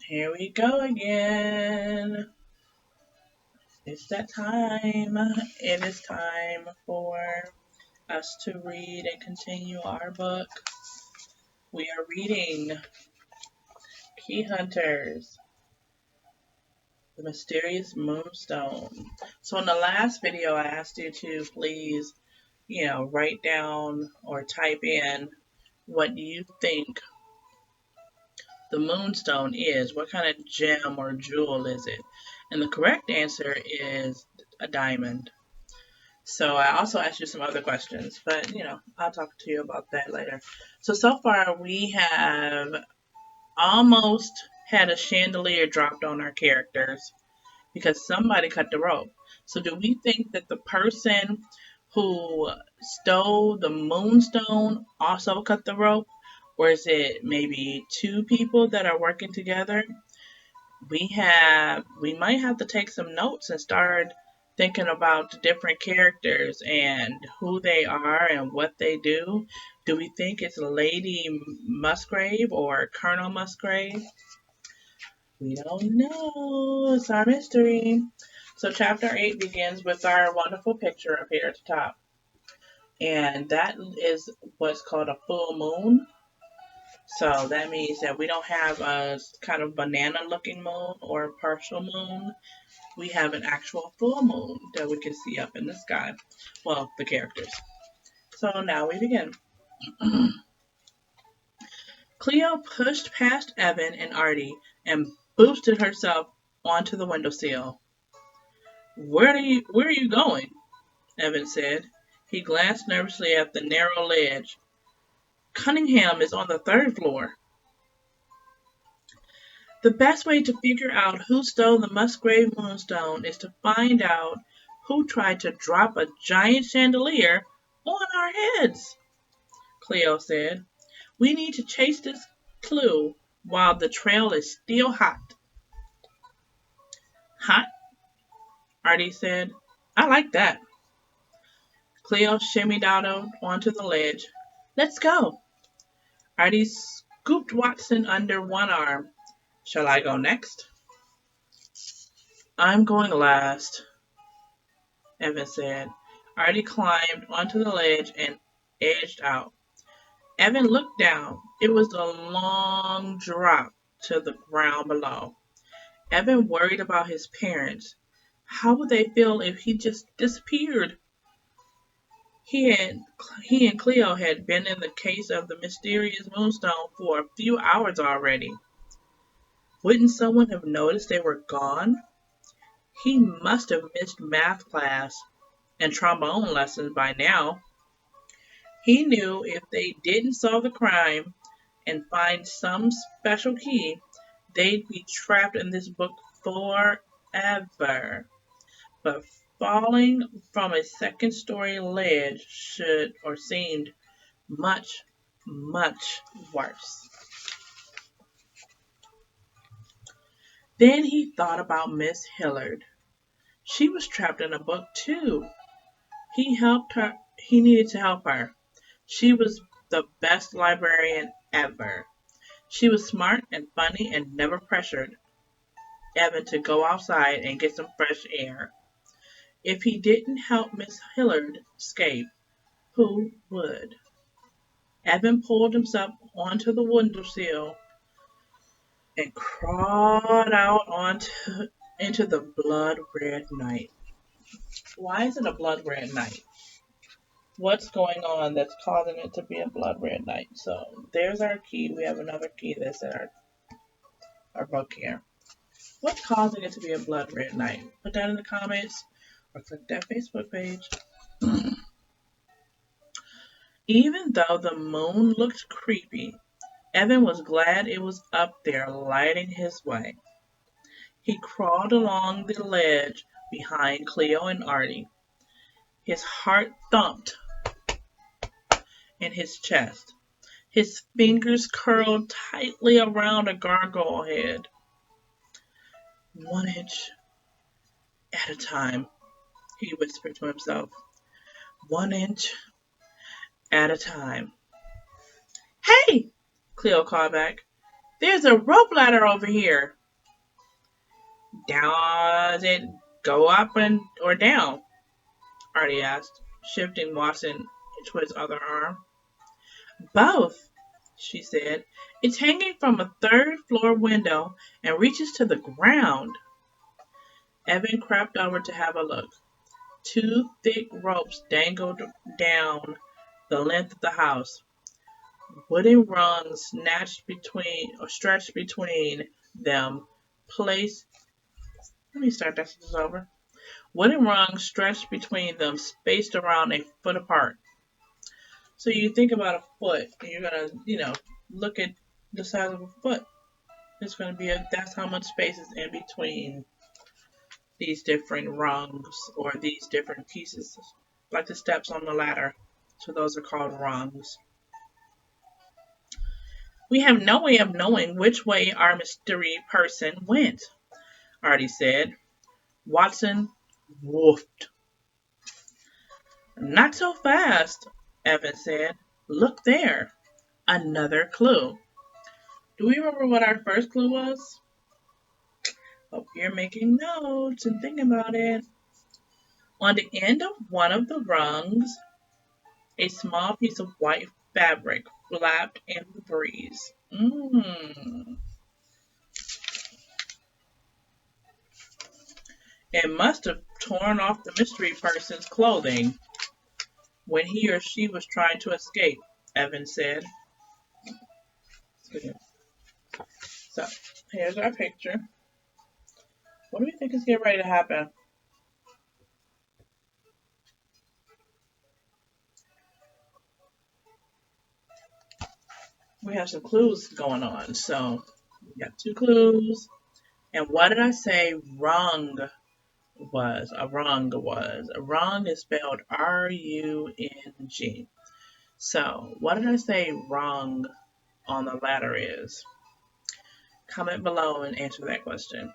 Here we go again. It's that time. It is time for us to read and continue our book. We are reading Key Hunters, The Mysterious Moonstone. So in the last video, I asked you to please, write down or type in what you think the Moonstone is. What kind of gem or jewel is it? And the correct answer is a diamond. So I also asked you some other questions, but I'll talk to you about that later. So far we have almost had a chandelier dropped on our characters because somebody cut the rope. So do we think that the person who stole the Moonstone also cut the rope? Or is it maybe two people that are working together? We might have to take some notes and start thinking about the different characters and who they are and what they do. Do we think it's Lady Musgrave or Colonel Musgrave? We don't know. It's our mystery. So chapter 8 begins with our wonderful picture up here at the top. And that is what's called a full moon. So that means that we don't have a kind of banana looking moon or a partial moon. We have an actual full moon that we can see up in the sky. Well, the characters. So now we begin. Cleo pushed past Evan and Artie and boosted herself onto the windowsill. Where are you going? Evan said. He glanced nervously at the narrow ledge. Cunningham is on the third floor. The best way to figure out who stole the Musgrave Moonstone is to find out who tried to drop a giant chandelier on our heads, Cleo said. We need to chase this clue while the trail is still hot. Hot? Artie said. I like that. Cleo shimmied out onto the ledge. Let's go. Artie scooped Watson under one arm. Shall I go next? I'm going last, Evan said. Artie climbed onto the ledge and edged out. Evan looked down. It was a long drop to the ground below. Evan worried about his parents. How would they feel if he just disappeared? He and Cleo had been in the case of the mysterious Moonstone for a few hours already. Wouldn't someone have noticed they were gone? He must have missed math class and trombone lessons by now. He knew if they didn't solve the crime and find some special key, they'd be trapped in this book forever. But falling from a second-story ledge seemed much, much worse. Then he thought about Miss Hillard. She was trapped in a book too. He helped her. He needed to help her. She was the best librarian ever. She was smart and funny and never pressured Evan to go outside and get some fresh air. If he didn't help Miss Hillard escape, who would? Evan pulled himself onto the windowsill and crawled out into the blood-red night. Why is it a blood-red night? What's going on that's causing it to be a blood-red night? So there's our key. We have another key that's in our book here. What's causing it to be a blood-red night? Put that in the comments or click that Facebook page. Even though the moon looked creepy, Evan was glad it was up there lighting his way. He crawled along the ledge behind Cleo and Artie. His heart thumped in his chest. His fingers curled tightly around a gargoyle head. 1 inch at a time, he whispered to himself. 1 inch at a time. Hey! Cleo called back. There's a rope ladder over here. Does it go up or down? Artie asked, shifting Watson to his other arm. Both, she said. It's hanging from a third floor window and reaches to the ground. Evan crept over to have a look. Two thick ropes dangled down the length of the house. Wooden rungs stretched between them. Placed. Let me start that sentence over. Wooden rungs stretched between them, spaced around a foot apart. So you think about a foot, and you're gonna, look at the size of a foot. It's gonna be that's how much space is in between these different rungs or these different pieces, like the steps on the ladder. So those are called rungs. We have no way of knowing which way our mystery person went, Artie said. Watson woofed. Not so fast, Evan said. Look there. Another clue. Do we remember what our first clue was? Hope you're making notes and thinking about it. On the end of one of the rungs, a small piece of white fabric flapped in the breeze. It must have torn off the mystery person's clothing when he or she was trying to escape, Evan said. So, here's our picture. What do we think is getting ready to happen? We have some clues going on. So, we got two clues. And what did I say rung was? A rung was. A rung is spelled R-U-N-G. So, what did I say rung on the ladder is? Comment below and answer that question.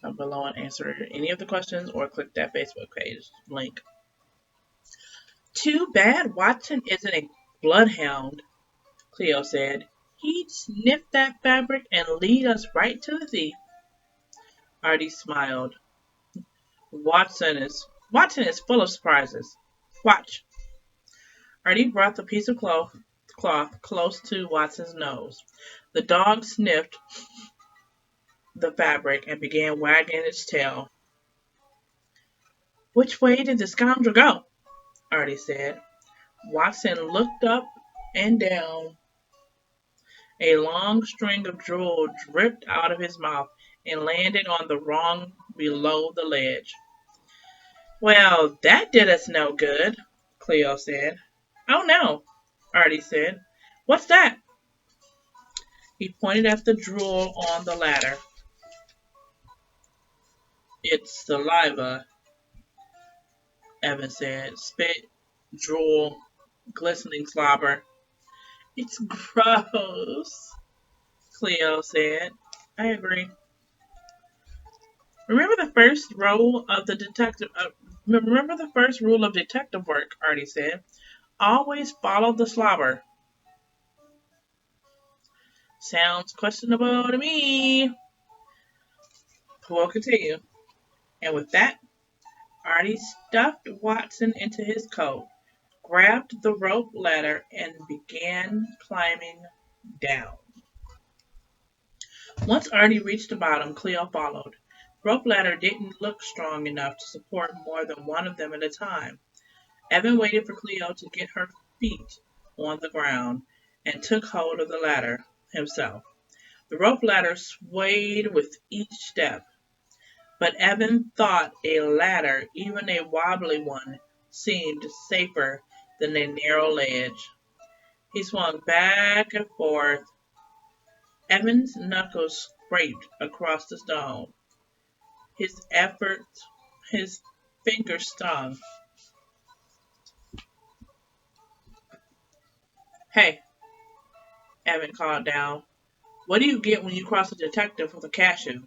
Comment below and answer any of the questions or click that Facebook page link. Too bad Watson isn't a bloodhound, Cleo said. He'd sniff that fabric and lead us right to the thief. Artie smiled. Watson is full of surprises. Watch. Artie brought the piece of cloth close to Watson's nose. The dog sniffed the fabric and began wagging its tail. Which way did the scoundrel go? Artie said. Watson looked up and down. A long string of drool dripped out of his mouth and landed on the rung below the ledge. Well, that did us no good, Cleo said. Oh no, Artie said. What's that? He pointed at the drool on the ladder. It's saliva, Evan said. Spit, drool, glistening slobber. It's gross, Cleo said. I agree. Remember the first rule of detective work, Artie said. Always follow the slobber. Sounds questionable to me. We'll continue. And with that, Artie stuffed Watson into his coat, grabbed the rope ladder, and began climbing down. Once Artie reached the bottom, Cleo followed. The rope ladder didn't look strong enough to support more than one of them at a time. Evan waited for Cleo to get her feet on the ground and took hold of the ladder himself. The rope ladder swayed with each step, but Evan thought a ladder, even a wobbly one, seemed safer than a narrow ledge. He swung back and forth. Evan's knuckles scraped across the stone. His fingers stung. Hey, Evan called down. What do you get when you cross a detective with a cashew?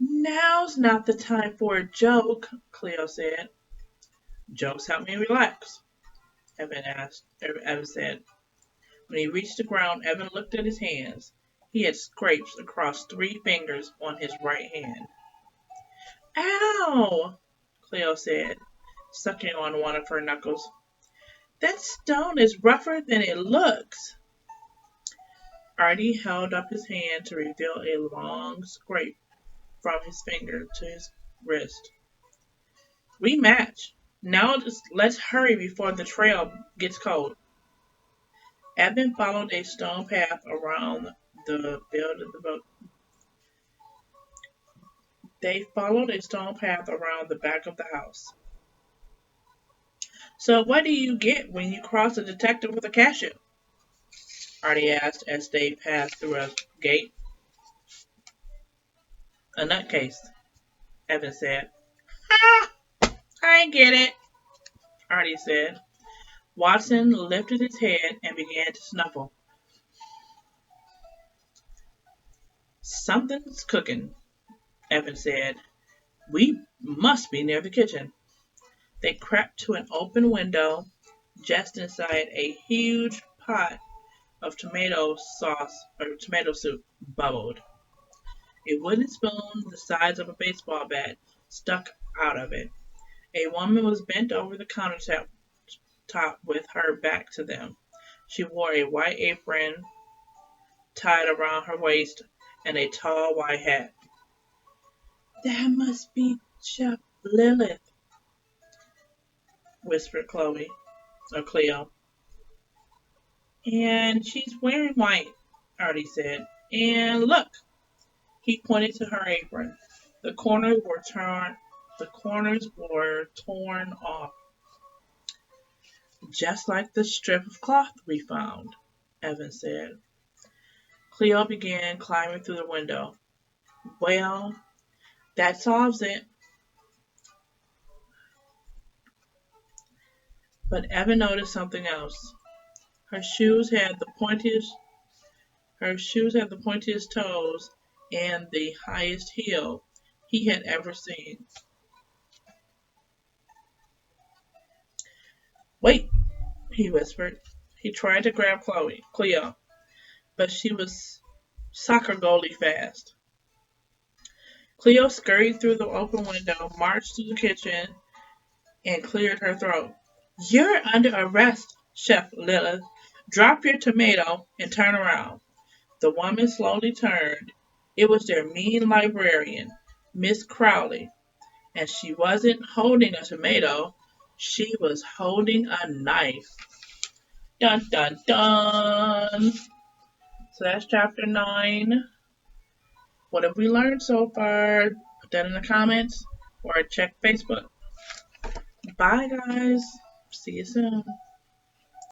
Now's not the time for a joke, Cleo said. Jokes help me relax, Evan said. When he reached the ground, Evan looked at his hands. He had scrapes across 3 fingers on his right hand. Ow! Cleo said, sucking on one of her knuckles. That stone is rougher than it looks. Artie held up his hand to reveal a long scrape from his finger to his wrist. We match. Now let's hurry before the trail gets cold. Evan followed a stone path around the building. They followed a stone path around the back of the house. So what do you get when you cross a detective with a cashew? Artie asked as they passed through a gate. A nutcase, Evan said. Ah, I get it, Artie said. Watson lifted his head and began to snuffle. Something's cooking, Evan said. We must be near the kitchen. They crept to an open window just inside a huge pot of tomato sauce or tomato soup bubbled. A wooden spoon the size of a baseball bat stuck out of it. A woman was bent over the countertop with her back to them. She wore a white apron tied around her waist and a tall white hat. That must be Chef Lilith, whispered Cleo. And she's wearing white, Artie said. And look, he pointed to her apron. The corners were torn off. Just like the strip of cloth we found, Evan said. Cleo began climbing through the window. Well, that solves it. But Evan noticed something else. Her shoes had the pointiest toes and the highest heel he had ever seen. Wait, he whispered. He tried to grab Cleo, but she was soccer goalie fast. Cleo scurried through the open window, marched to the kitchen, and cleared her throat. You're under arrest, Chef Lilith. Drop your tomato and turn around. The woman slowly turned. It was their mean librarian, Miss Crowley, and she wasn't holding a tomato. She was holding a knife. Dun dun dun. So that's chapter 9. What have we learned so far? Put that in the comments or check Facebook. Bye, guys. See you soon.